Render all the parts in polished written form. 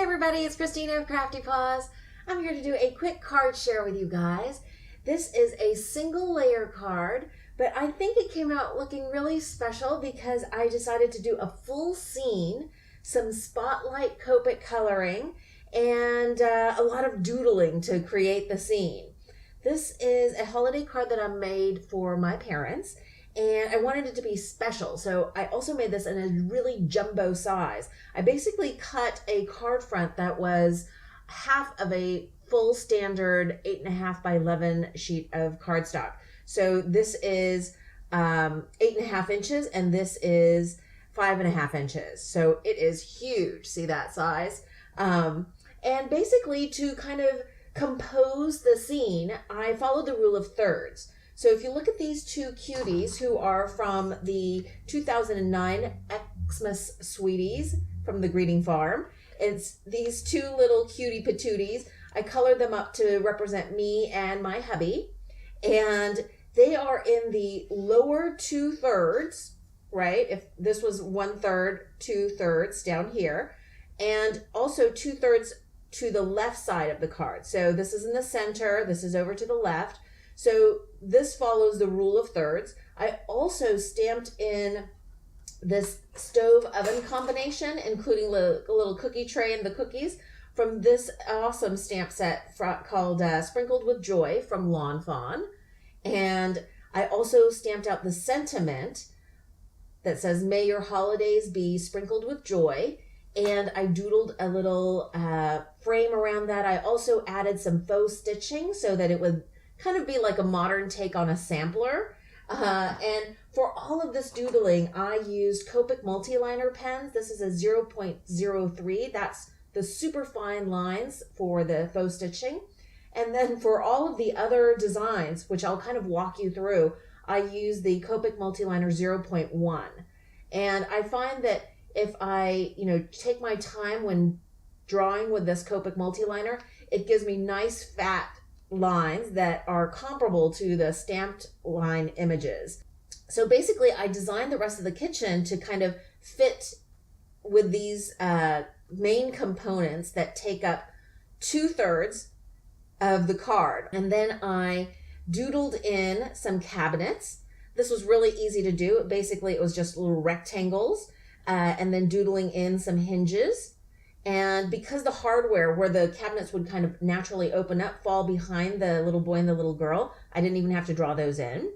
everybody, it's Christina of CraftyPaws. I'm here to do a quick card share with you guys. This is a single layer card, but I think it came out looking really special because I decided to do a full scene, some spotlight Copic coloring, and a lot of doodling to create the scene. This is a holiday card that I made for my parents, and I wanted it to be special, so I also made this in a really jumbo size. I basically cut a card front that was half of a full standard 8.5 by 11 sheet of cardstock. So this is 8.5 inches, and this is 5.5 inches. So it is huge. See that size? And basically, to kind of compose the scene, I followed the rule of thirds. So if you look at these two cuties who are from the 2009 Xmas Sweeties from the Greeting Farm, it's these two little cutie patooties. I colored them up to represent me and my hubby, and they are in the lower 2/3, right? If this was 1/3, 2/3 down here, and also 2/3 to the left side of the card. So this is in the center, this is over to the left. So this follows the rule of thirds. I also stamped in this stove oven combination, including a little cookie tray and the cookies from this awesome stamp set called Sprinkled with Joy from Lawn Fawn. And I also stamped out the sentiment that says, "May your holidays be sprinkled with joy." And I doodled a little frame around that. I also added some faux stitching so that it would kind of be like a modern take on a sampler. And for all of this doodling, I used Copic multi-liner pens. This is a 0.03. That's the super fine lines for the faux stitching. And then for all of the other designs, which I'll kind of walk you through, I use the Copic multi-liner 0.1. And I find that if I, take my time when drawing with this Copic multi-liner, it gives me nice fat lines that are comparable to the stamped line images. So basically, I designed the rest of the kitchen to kind of fit with these main components that take up 2/3 of the card. And then I doodled in some cabinets. This was really easy to do. Basically, it was just little rectangles and then doodling in some hinges. And because the hardware where the cabinets would kind of naturally open up fall behind the little boy and the little girl, I didn't even have to draw those in.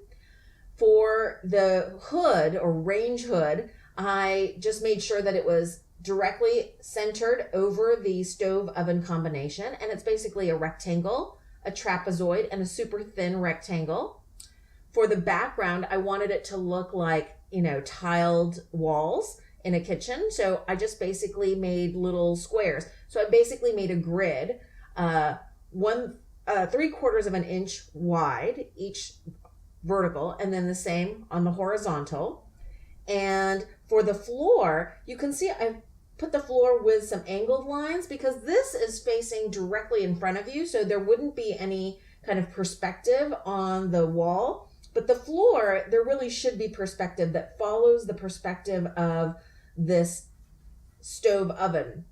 For the hood or range hood, I just made sure that it was directly centered over the stove oven combination. And it's basically a rectangle, a trapezoid, and a super thin rectangle. For the background, I wanted it to look like, tiled walls in a kitchen. So I just basically made little squares. So I basically made a grid, 3/4 of an inch wide, each vertical, and then the same on the horizontal. And for the floor, you can see I put the floor with some angled lines because this is facing directly in front of you. So there wouldn't be any kind of perspective on the wall, but the floor, there really should be perspective that follows the perspective of this stove oven.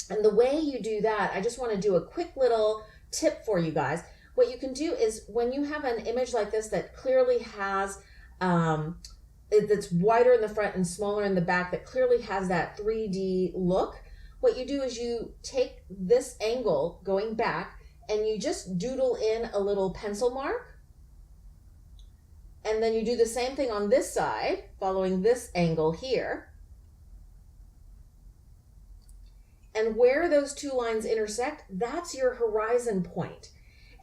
And the way you do that, I just want to do a quick little tip for you guys. What you can do is when you have an image like this that clearly has, that's wider in the front and smaller in the back, that clearly has that 3D look, what you do is you take this angle going back and you just doodle in a little pencil mark. And then you do the same thing on this side, following this angle here. And where those two lines intersect, that's your horizon point.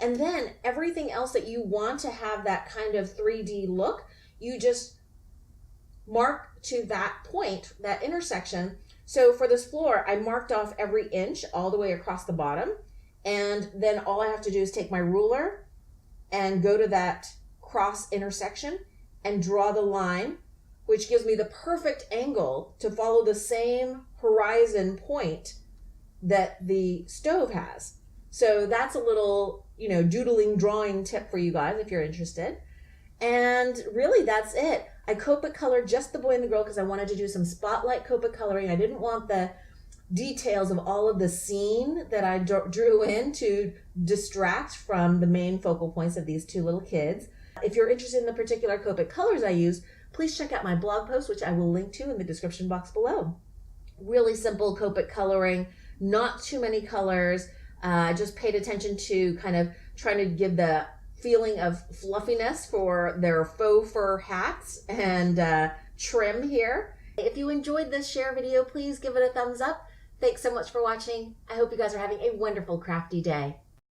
And then everything else that you want to have that kind of 3D look, you just mark to that point, that intersection. So for this floor, I marked off every inch all the way across the bottom. And then all I have to do is take my ruler and go to that cross intersection and draw the line, which gives me the perfect angle to follow the same horizon point that the stove has. So that's a little, doodling drawing tip for you guys if you're interested. And really that's it. I Copic colored just the boy and the girl because I wanted to do some spotlight Copic coloring. I didn't want the details of all of the scene that I drew in to distract from the main focal points of these two little kids. If you're interested in the particular Copic colors I used, please check out my blog post, which I will link to in the description box below. Really simple Copic coloring, not too many colors. Just paid attention to kind of trying to give the feeling of fluffiness for their faux fur hats and trim here. If you enjoyed this share video, please give it a thumbs up. Thanks so much for watching. I hope you guys are having a wonderful crafty day.